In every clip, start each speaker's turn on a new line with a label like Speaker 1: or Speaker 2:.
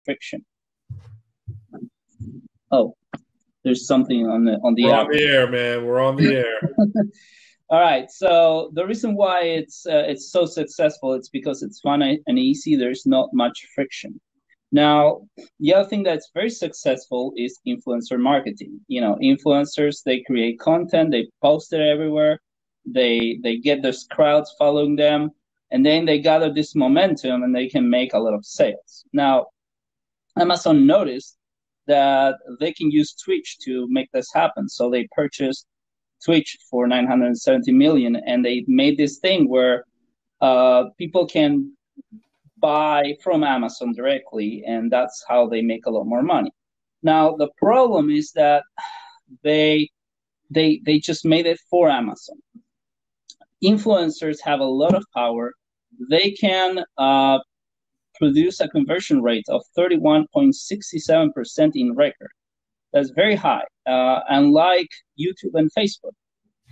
Speaker 1: friction. Oh, there's something on the
Speaker 2: We're
Speaker 1: app.
Speaker 2: on the air, man. We're on the air.
Speaker 1: All right. So the reason why it's so successful, it's because it's fun and easy. There's not much friction. Now, the other thing that's very successful is influencer marketing. You know, influencers, they create content, they post it everywhere, they get those crowds following them, and then they gather this momentum and they can make a lot of sales. Now, Amazon noticed that they can use Twitch to make this happen. So they purchased Twitch for 970 million, and they made this thing where people can buy from Amazon directly, and that's how they make a lot more money. Now, the problem is that they just made it for Amazon. Influencers have a lot of power. They can produce a conversion rate of 31.67% in record. That's very high. Unlike YouTube and Facebook.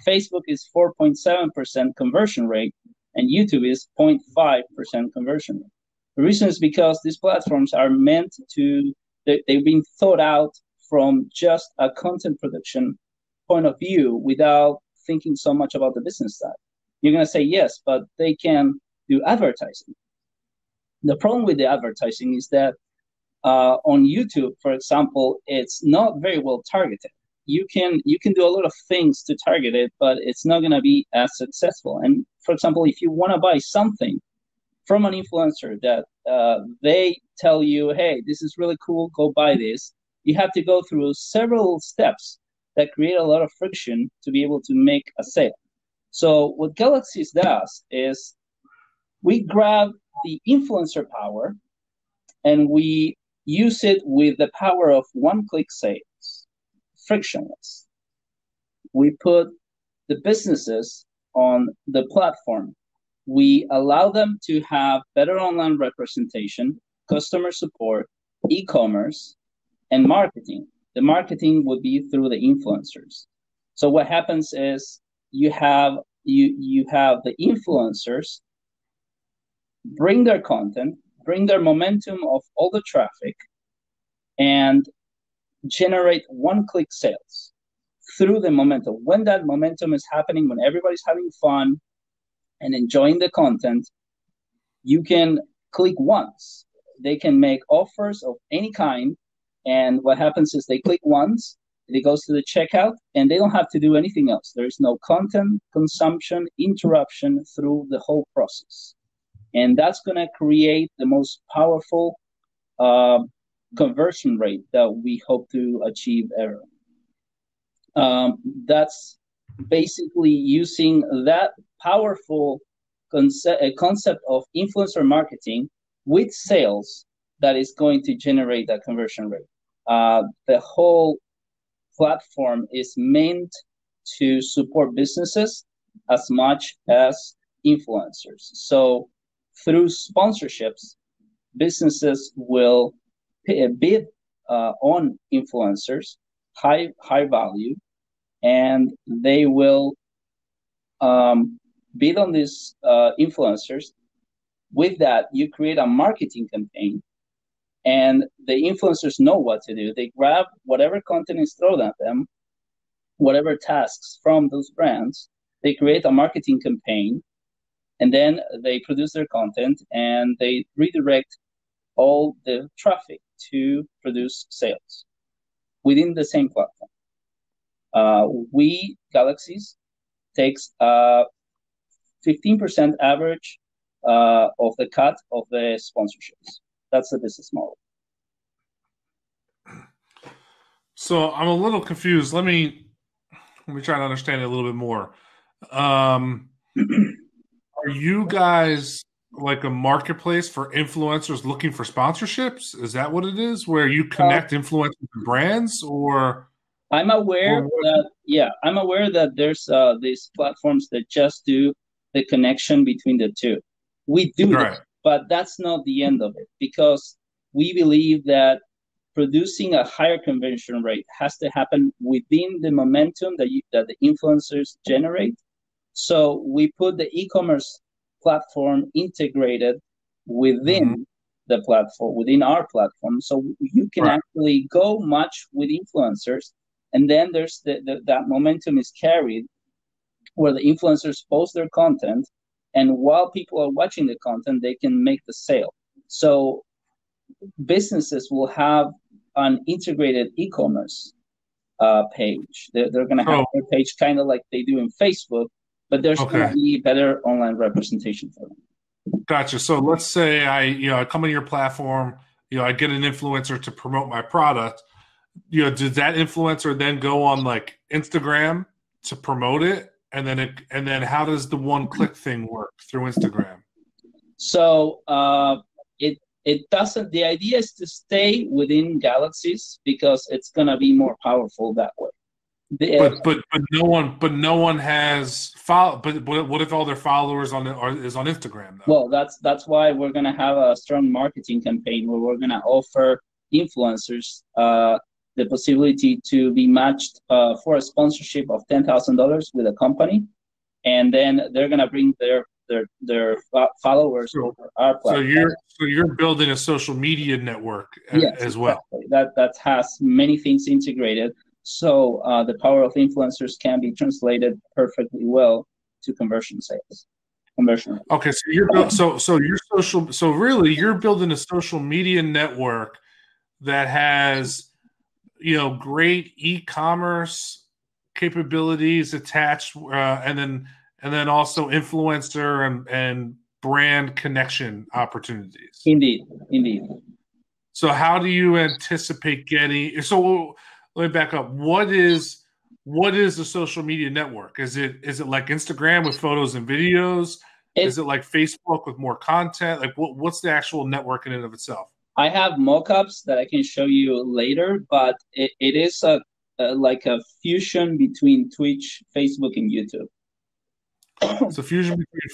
Speaker 1: Facebook is 4.7% conversion rate, and YouTube is 0.5% conversion rate. The reason is because these platforms are meant to, they've been thought out from just a content production point of view without thinking so much about the business side. You're going to say yes, but they can do advertising. The problem with the advertising is that on YouTube, for example, it's not very well targeted. You can do a lot of things to target it, but it's not going to be as successful. And for example, if you want to buy something from an influencer that they tell you, hey, this is really cool, go buy this, you have to go through several steps that create a lot of friction to be able to make a sale. So what Galaxis does is we grab the influencer power and we use it with the power of one-click sales, frictionless. We put the businesses on the platform. We allow them to have better online representation, customer support, e-commerce, and marketing. The marketing would be through the influencers. So what happens is you have the influencers bring their content, bring their momentum of all the traffic, and generate one-click sales through the momentum. When that momentum is happening, when everybody's having fun and enjoying the content, you can click once. They can make offers of any kind, and what happens is they click once, it goes to the checkout, and they don't have to do anything else. There is no content consumption interruption through the whole process. And that's going to create the most powerful conversion rate that we hope to achieve ever. That's basically using that powerful concept of influencer marketing with sales that is going to generate that conversion rate. The whole platform is meant to support businesses as much as influencers. So through sponsorships, businesses will bid on influencers, high value, and they will bid on these influencers. With that, you create a marketing campaign, and the influencers know what to do. They grab whatever content is thrown at them, whatever tasks from those brands, they create a marketing campaign, and then they produce their content, and they redirect all the traffic to produce sales within the same platform. Galaxis, takes 15% average of the cut of the sponsorships. That's the business model.
Speaker 2: So I'm a little confused. Let me try to understand it a little bit more. Are you guys like a marketplace for influencers looking for sponsorships? Is that what it is? Where you connect influencers to brands, or?
Speaker 1: I'm aware that there's these platforms that just do the connection between the two. We do that, but that's not the end of it, because we believe that producing a higher conversion rate has to happen within the momentum that the influencers generate. So we put the e-commerce platform integrated within the platform, within our platform. So you can actually go much with influencers, and then there's that momentum is carried where the influencers post their content, and while people are watching the content, they can make the sale. So businesses will have an integrated e-commerce page. They're going to have their page kind of like they do in Facebook, but there's going to be better online representation for them.
Speaker 2: Gotcha. So let's say I come on your platform, I get an influencer to promote my product. Does that influencer then go on like Instagram to promote it? And then how does the one-click thing work through Instagram?
Speaker 1: So it doesn't. The idea is to stay within Galaxis because it's going to be more powerful that way.
Speaker 2: But no one has follow. But what if all their followers is on Instagram though?
Speaker 1: Well, that's why we're gonna have a strong marketing campaign where we're gonna offer influencers the possibility to be matched for a sponsorship of $10,000 with a company, and then they're gonna bring their followers over our platform.
Speaker 2: So you're building a social media network as well.
Speaker 1: Exactly. That has many things integrated. So the power of influencers can be translated perfectly well to conversion sales.
Speaker 2: Okay, so you're building a social media network that has great e-commerce capabilities attached, and then also influencer and brand connection opportunities.
Speaker 1: Indeed.
Speaker 2: So how do you anticipate getting? So let me back up. What is a social media network? Is it like Instagram with photos and videos? Is it like Facebook with more content? Like what's the actual network in and of itself?
Speaker 1: I have mock-ups that I can show you later, but it is like a fusion between Twitch, Facebook, and YouTube.
Speaker 2: So fusion between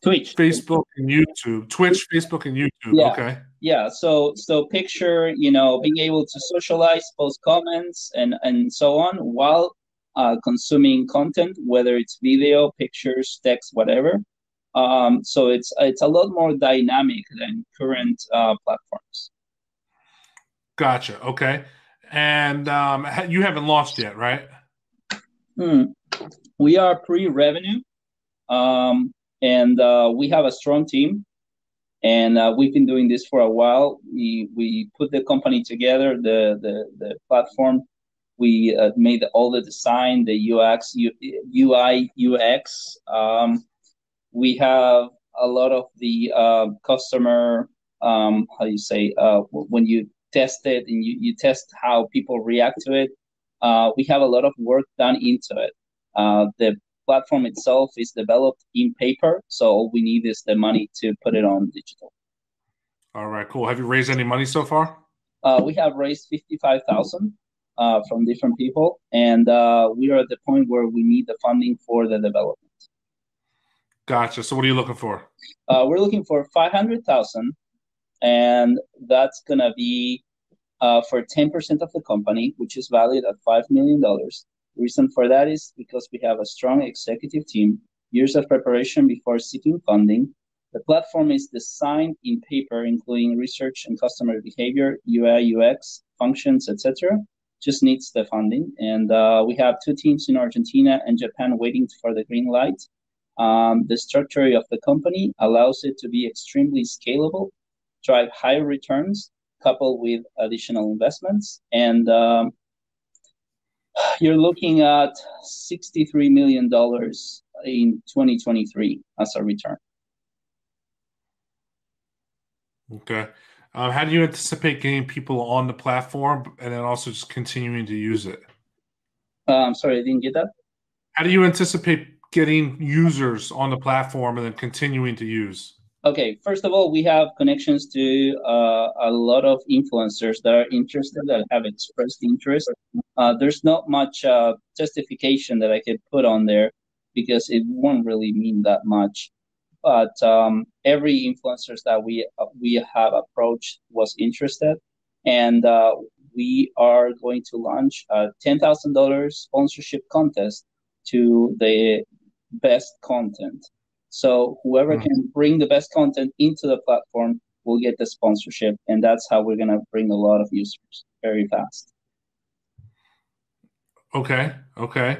Speaker 2: Twitch, Facebook, and YouTube. Twitch, Facebook, and YouTube.
Speaker 1: Yeah.
Speaker 2: Okay.
Speaker 1: Yeah. So picture, being able to socialize, post comments, and so on while consuming content, whether it's video, pictures, text, whatever. So it's a lot more dynamic than current platforms.
Speaker 2: Gotcha. Okay. And you haven't launched yet, right?
Speaker 1: We are pre-revenue, and we have a strong team, and we've been doing this for a while. We put the company together, the platform. We made all the design, the UX, UI, UX. We have a lot of the customer, when you test it and you test how people react to it. We have a lot of work done into it. The platform itself is developed in paper, so all we need is the money to put it on digital.
Speaker 2: All right, cool. Have you raised any money so far?
Speaker 1: We have raised $55,000 from different people, and we are at the point where we need the funding for the development.
Speaker 2: Gotcha. So what are you looking for?
Speaker 1: We're looking for $500,000, and that's going to be for 10% of the company, which is valued at $5 million. The reason for that is because we have a strong executive team, years of preparation before seeking funding. The platform is designed in paper, including research and customer behavior, UI, UX, functions, etc. Just needs the funding. And we have 2 teams in Argentina and Japan waiting for the green light. The structure of the company allows it to be extremely scalable, drive high returns, coupled with additional investments. And you're looking at $63 million in 2023 as a return.
Speaker 2: Okay. How do you anticipate getting people on the platform and then also just continuing to use it?
Speaker 1: Sorry, I didn't get that.
Speaker 2: How do you anticipate getting users on the platform and then continuing to use?
Speaker 1: Okay, first of all, we have connections to a lot of influencers that are interested, that have expressed interest. There's not much justification that I could put on there because it won't really mean that much. But every influencer that we have approached was interested, and we are going to launch a $10,000 sponsorship contest to the best content. So whoever can bring the best content into the platform we'll get the sponsorship, and that's how we're gonna bring a lot of users very fast.
Speaker 2: Okay. Okay.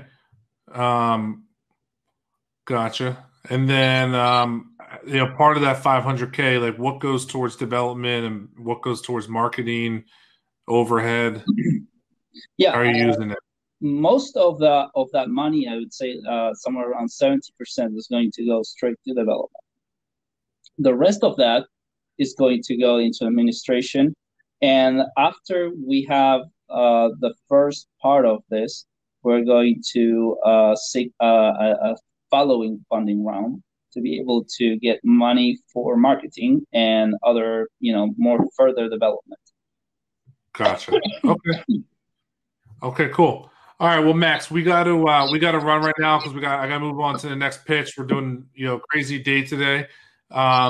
Speaker 2: Gotcha. And then, part of that 500K, like what goes towards development and what goes towards marketing, overhead?
Speaker 1: Yeah,
Speaker 2: How are you using it?
Speaker 1: most of that money, I would say, somewhere around 70% is going to go straight to development. The rest of that is going to go into administration, and after we have the first part of this, we're going to seek a following funding round to be able to get money for marketing and other, more further development.
Speaker 2: Gotcha. Okay. Okay, cool. All right, well, Max, we got to run right now because I got to move on to the next pitch. We're doing crazy day today,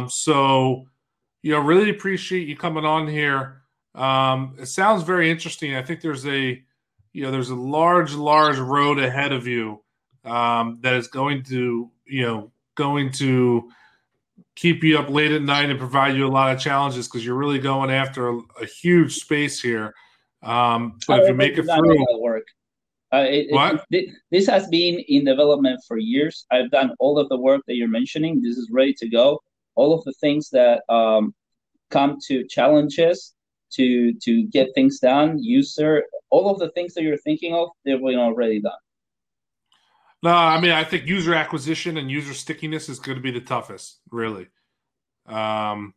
Speaker 2: so really appreciate you coming on here. It sounds very interesting. I think there's a large road ahead of you that is going to keep you up late at night and provide you a lot of challenges because you're really going after a huge space here. But if you make it through,
Speaker 1: work.
Speaker 2: What?
Speaker 1: This has been in development for years. I've done all of the work that you're mentioning. This is ready to go. All of the things that come to challenges to get things done, user, all of the things that you're thinking of, they've been already done.
Speaker 2: No, I mean, I think user acquisition and user stickiness is going to be the toughest, really. So,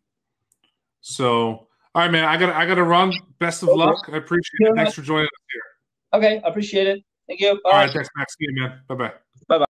Speaker 2: all right, man, I got to run. Best of luck. I appreciate it. Thanks for joining us here.
Speaker 1: Okay, I appreciate it. Thank you. Bye.
Speaker 2: All right, thanks, Max. See you, man. Bye-bye.
Speaker 1: Bye-bye.